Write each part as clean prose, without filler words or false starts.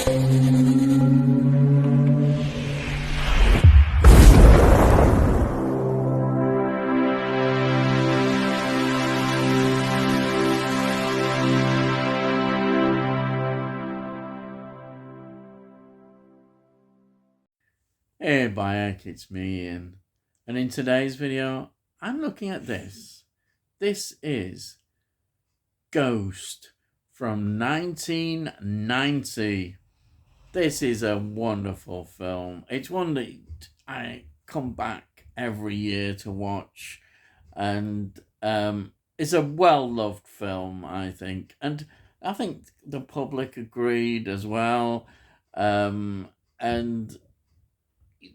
Hey Bayek, it's me Ian, and in today's video I'm looking at this. This is Ghost from 1990. This is a wonderful film. It's one that I come back every year to watch, and it's a well-loved film, I think, and I think the public agreed as well. And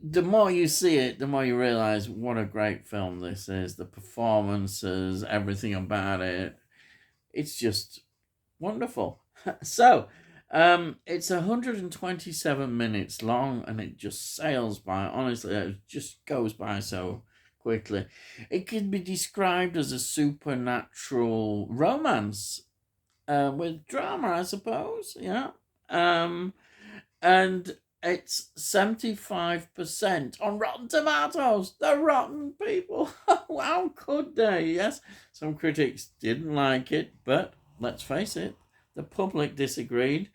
the more you see it, the more you realize what a great film this is. The performances, everything about it, it's just wonderful. So, it's 127 minutes long, and it just sails by. Honestly, it just goes by so quickly. It can be described as a supernatural romance with drama, I suppose. Yeah. And it's 75% on Rotten Tomatoes. The rotten people. How could they? Yes, some critics didn't like it, but let's face it, the public disagreed.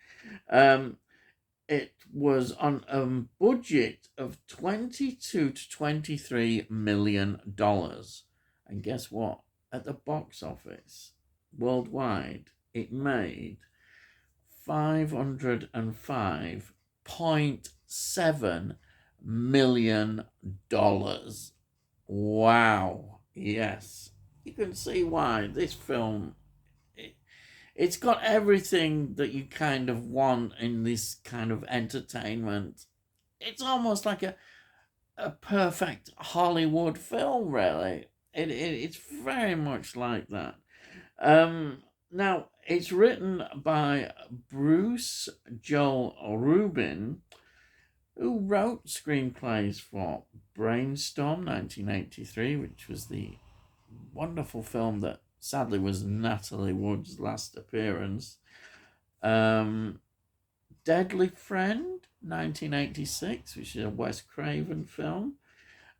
It was on a budget of $22 to $23 million. And guess what? At the box office, worldwide, it made $505.7 million. Wow. Yes. You can see why this film, it's got everything that you kind of want in this kind of entertainment. It's almost like a perfect Hollywood film, really. It's very much like that. Now, it's written by Bruce Joel Rubin, who wrote screenplays for Brainstorm 1983, which was the wonderful film that sadly was Natalie Wood's last appearance. Deadly Friend 1986, which is a Wes Craven film.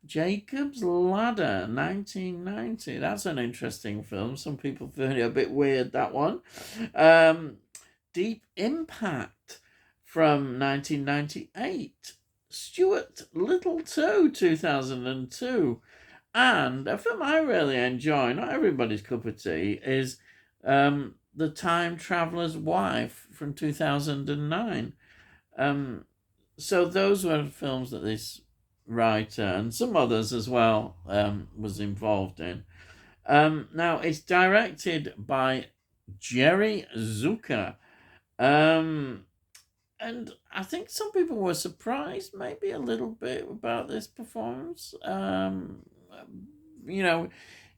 Jacob's Ladder 1990. That's an interesting film. Some people find it a bit weird, that one. Deep Impact from 1998. Stuart Little 2, 2002. And a film I really enjoy, not everybody's cup of tea, is The Time Traveler's Wife from 2009. So those were films that this writer and some others as well was involved in. Now, it's directed by Jerry Zucker. And I think some people were surprised maybe a little bit about this performance.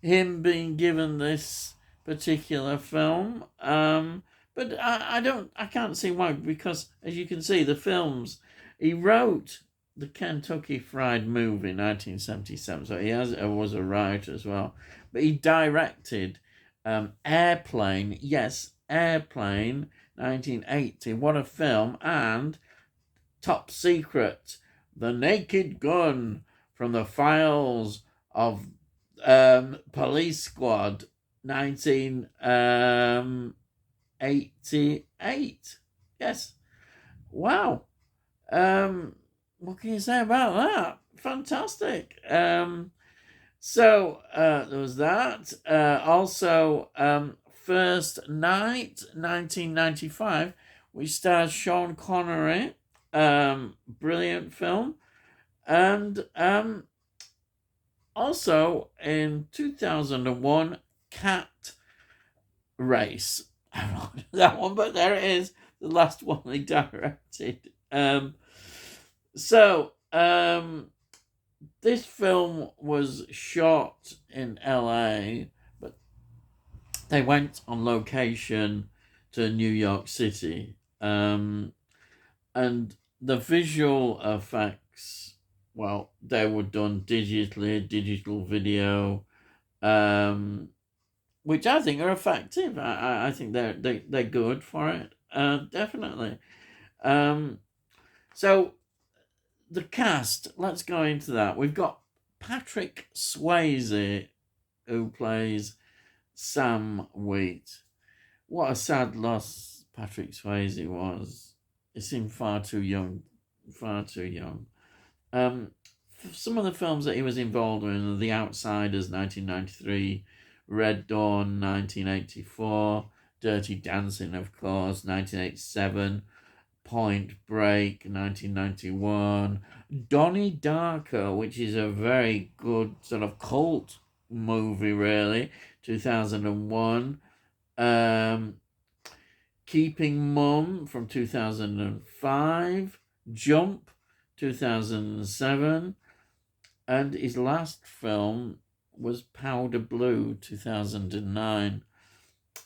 Him being given this particular film. But I can't see why, because as you can see, the films, he wrote the Kentucky Fried Movie 1977, so he was a writer as well. But he directed Airplane, yes, Airplane 1980, what a film, and Top Secret, The Naked Gun from the Files of Police Squad 1988. Yes. Wow. What can you say about that? Fantastic. So there was that. Also, First Night, 1995, which stars Sean Connery. Brilliant film. And also in 2001, Cat Race. I don't know that one, but there it is. The last one they directed. This film was shot in LA, but they went on location to New York City. And the visual effects, well, they were done digitally, digital video, which I think are effective. I think they're good for it, definitely. So the cast, let's go into that. We've got Patrick Swayze, who plays Sam Wheat. What a sad loss Patrick Swayze was. He seemed far too young. Far too young. Some of the films that he was involved in are The Outsiders, 1993, Red Dawn, 1984, Dirty Dancing, of course, 1987, Point Break, 1991, Donnie Darko, which is a very good sort of cult movie, really, 2001, Keeping Mum from 2005, Jump, 2007, and his last film was Powder Blue, 2009.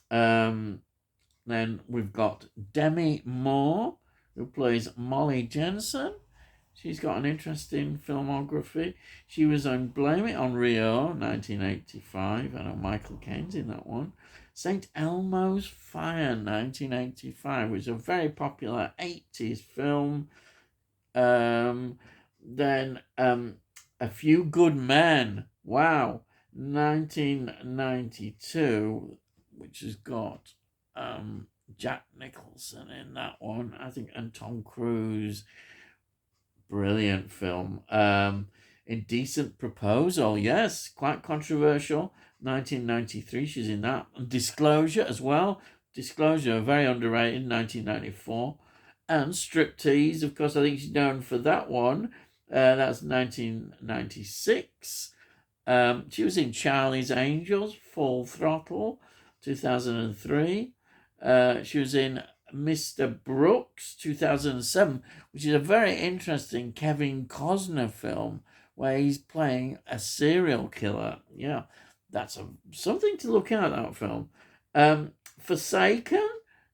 Then we've got Demi Moore, who plays Molly Jensen. She's got an interesting filmography. She was on Blame It on Rio, 1985. I know Michael Caine's in that one. St. Elmo's Fire, 1985, which is a very popular 80s film. Then A Few Good Men, wow, 1992, which has got Jack Nicholson in that one, I think, and Tom Cruise. Brilliant film. Indecent Proposal, yes, quite controversial. 1993, she's in that. And Disclosure as well. Disclosure, very underrated, 1994. And Striptease, of course, I think she's known for that one. That's 1996. She was in Charlie's Angels, Full Throttle, 2003. She was in Mr. Brooks, 2007, which is a very interesting Kevin Costner film where he's playing a serial killer. Yeah, that's something to look at, that film. Forsaken,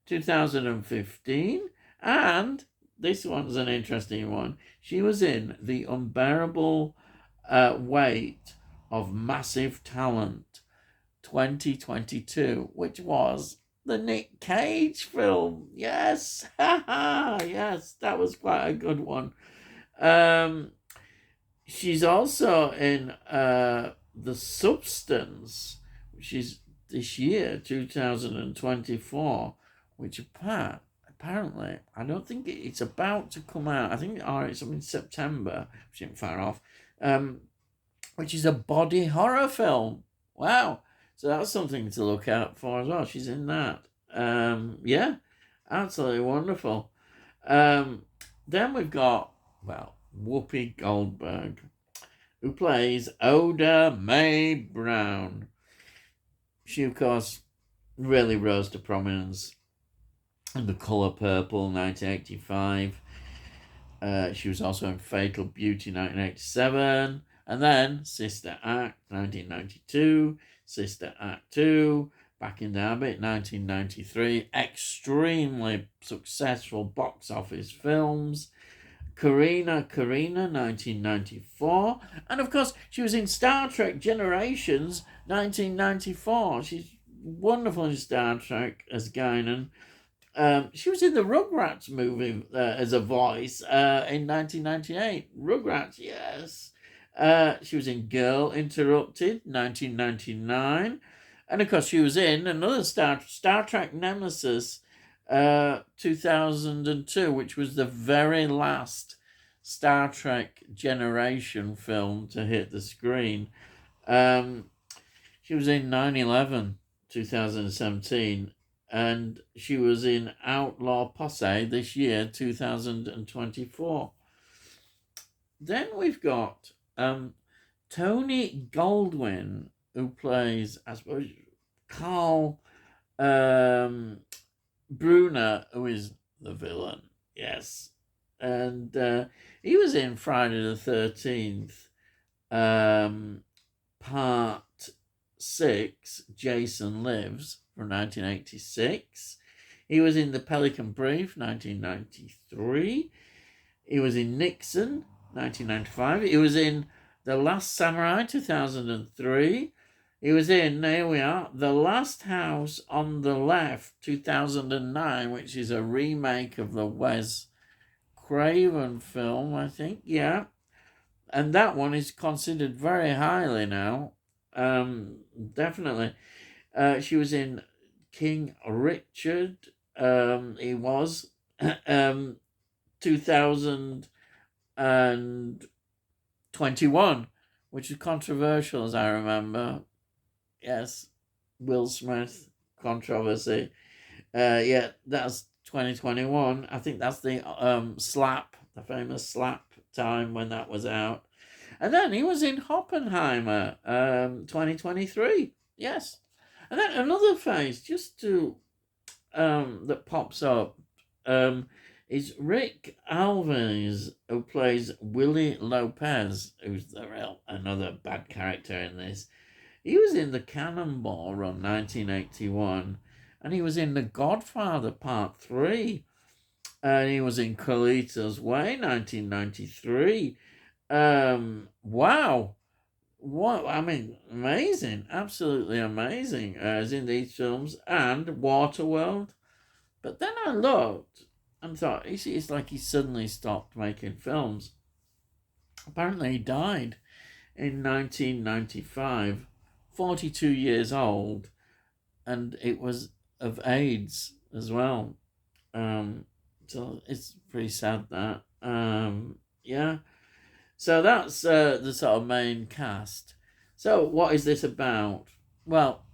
2015. And this one's an interesting one. She was in The Unbearable Weight of Massive Talent, 2022, which was the Nick Cage film. Yes, yes, that was quite a good one. She's also in The Substance, which is this year, 2024, which apparently, I don't think it's about to come out. I think it's in September, which isn't far off, which is a body horror film. Wow. So that's something to look out for as well. She's in that. Yeah, absolutely wonderful. Then we've got, Whoopi Goldberg, who plays Oda Mae Brown. She, of course, really rose to prominence in The Colour Purple, 1985. She was also in Fatal Beauty, 1987. And then Sister Act, 1992. Sister Act 2, Back in the Habit, 1993. Extremely successful box office films. Karina, 1994. And of course, she was in Star Trek Generations, 1994. She's wonderful in Star Trek as Guinan. She was in the Rugrats movie as a voice in 1998. Rugrats, yes. She was in Girl Interrupted, 1999. And of course, she was in another Star Trek Nemesis, 2002, which was the very last Star Trek Generation film to hit the screen. She was in 9/11, 2017. And she was in Outlaw Posse this year, 2024. Then we've got Tony Goldwyn, who plays, I suppose, Carl Brunner, who is the villain. Yes. And he was in Friday the 13th, Part 6, Jason Lives, from 1986. He was in The Pelican Brief, 1993. He was in Nixon, 1995. He was in The Last Samurai, 2003. He was in, here we are, The Last House on the Left, 2009, which is a remake of the Wes Craven film, I think. Yeah, and that one is considered very highly now. Definitely. She was in King Richard. He was 2021, which is controversial, as I remember. Yes, Will Smith controversy. Yeah, that's 2021. I think that's the slap, the famous slap time when that was out. And then he was in Oppenheimer, 2023. Yes. And then another face, just to that pops up, is Rick Alves, who plays Willie Lopez, who's another bad character in this. He was in The Cannonball Run, 1981, and he was in The Godfather Part 3, and he was in Carlito's Way, 1993. Wow. What, I mean, amazing, absolutely amazing as in these films, and Waterworld. But then I looked and thought, it's like he suddenly stopped making films. Apparently, he died in 1995, 42 years old, and it was of AIDS as well. So it's pretty sad that. Yeah. So that's the sort of main cast. So what is this about? Well,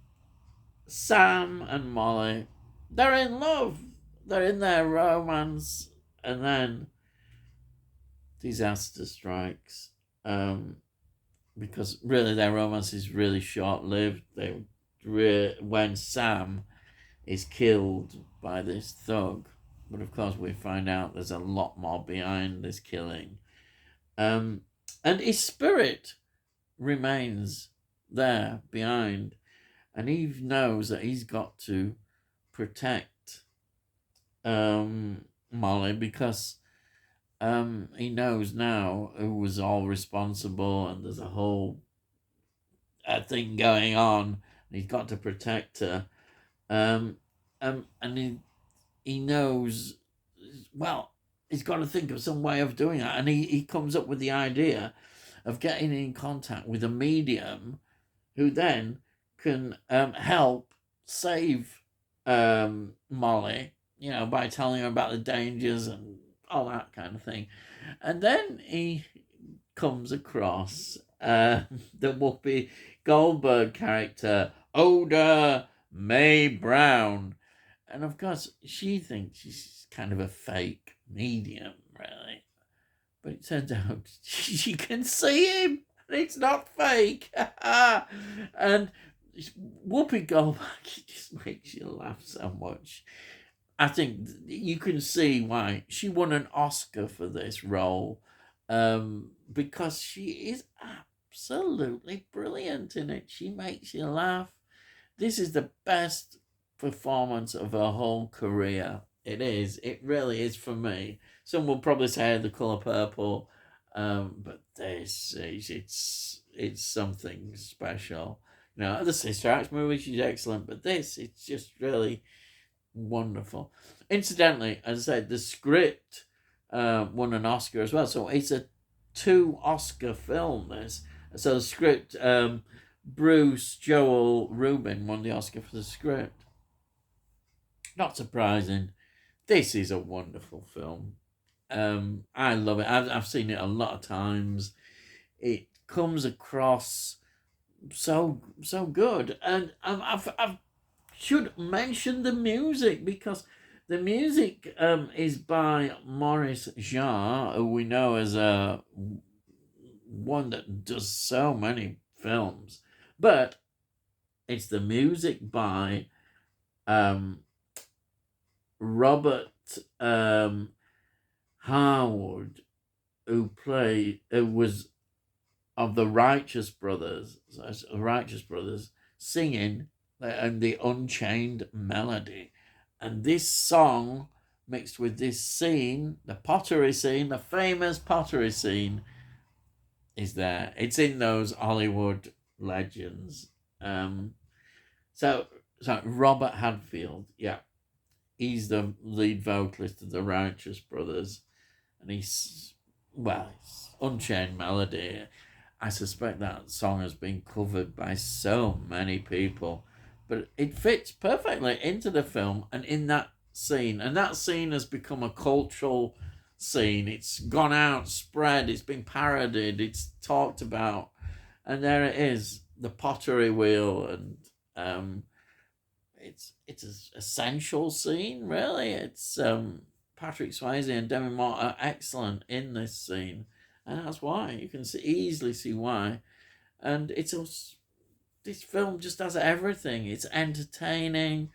Sam and Molly, they're in love. They're in their romance, and then disaster strikes. Because really their romance is really short-lived. When Sam is killed by this thug, but of course we find out there's a lot more behind this killing. And his spirit remains there behind, and Eve knows that he's got to protect Molly because he knows now who was all responsible, and there's a whole thing going on, and he's got to protect her. And he knows, well, he's got to think of some way of doing that, and he comes up with the idea of getting in contact with a medium who then can help save Molly, by telling her about the dangers and all that kind of thing. And then he comes across the Whoopi Goldberg character, Oda Mae Brown. And of course, she thinks she's kind of a fake medium, really. But it turns out she can see him, and it's not fake. And Whoopi Goldberg just makes you laugh so much. I think you can see why she won an Oscar for this role, because she is absolutely brilliant in it. She makes you laugh. This is the best performance of her whole career. It is. It really is for me. Some will probably say The Colour Purple, but this is it's something special. The Sister Act movie, she's excellent, but it's just really wonderful. Incidentally, as I said, the script won an Oscar as well, so it's a 2 Oscar film. This, so the script, Bruce Joel Rubin won the Oscar for the script. Not surprising. This is a wonderful film. I love it. I've seen it a lot of times. It comes across so good, and I've should mention the music, because the music is by Maurice Jarre, who we know as one that does so many films, but it's the music by Robert Harwood, who was of the Righteous Brothers, singing and the Unchained Melody. And this song, mixed with this scene, the pottery scene, the famous pottery scene, is there. It's in those Hollywood legends. So Robert Hadfield, yeah, he's the lead vocalist of the Righteous Brothers. and it's Unchained Melody. I suspect that song has been covered by so many people, but it fits perfectly into the film and in that scene. And that scene has become a cultural scene. It's gone out, spread, it's been parodied, it's talked about. And there it is, the pottery wheel, and it's an essential scene, really. It's Patrick Swayze and Demi Moore are excellent in this scene, and that's why you can easily see why. And this film just has everything. It's entertaining,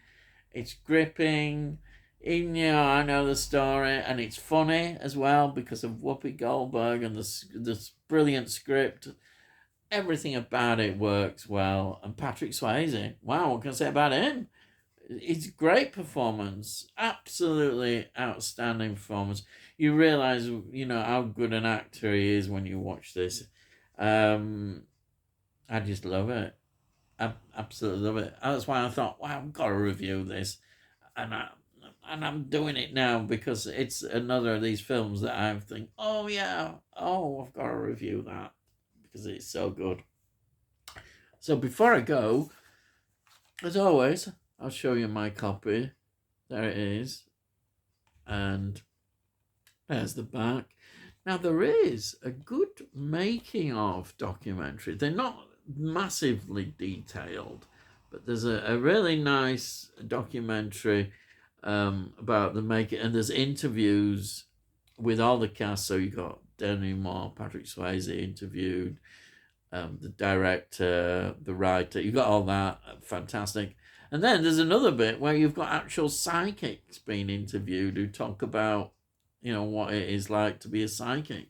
it's gripping. Even I know the story, and it's funny as well because of Whoopi Goldberg and the brilliant script. Everything about it works well, and Patrick Swayze. Wow, what can I say about him? It's great performance, absolutely outstanding performance. You realize, how good an actor he is when you watch this. I just love it. I absolutely love it. That's why I thought, wow, I've got to review this, and I'm doing it now because it's another of these films that I think, oh yeah, I've got to review that because it's so good. So before I go, as always, I'll show you my copy. There it is. And there's the back. Now, there is a good making of documentary. They're not massively detailed, but there's a really nice documentary about the making. And there's interviews with all the cast. So you've got Demi Moore, Patrick Swayze interviewed, the director, the writer. You've got all that. Fantastic. And then there's another bit where you've got actual psychics being interviewed who talk about, what it is like to be a psychic.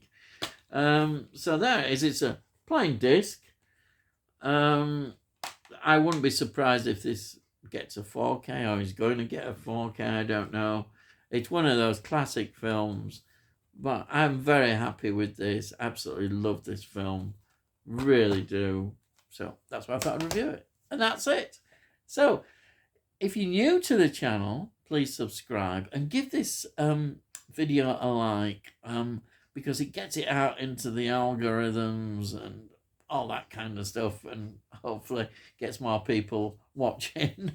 So there it is. It's a plain disc. I wouldn't be surprised if this gets a 4K or is going to get a 4K. I don't know. It's one of those classic films, but I'm very happy with this. Absolutely love this film. Really do. So that's why I thought I'd review it. And that's it. So if you're new to the channel, please subscribe and give this video a like, because it gets it out into the algorithms and all that kind of stuff, and hopefully gets more people watching.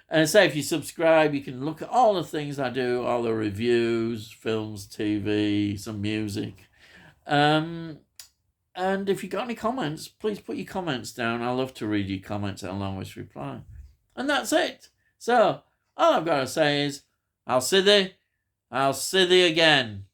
And so if you subscribe, you can look at all the things I do, all the reviews, films, TV, some music. And if you got any comments, please put your comments down. I love to read your comments and I'll always reply. And that's it. So all I've got to say is, I'll see thee again.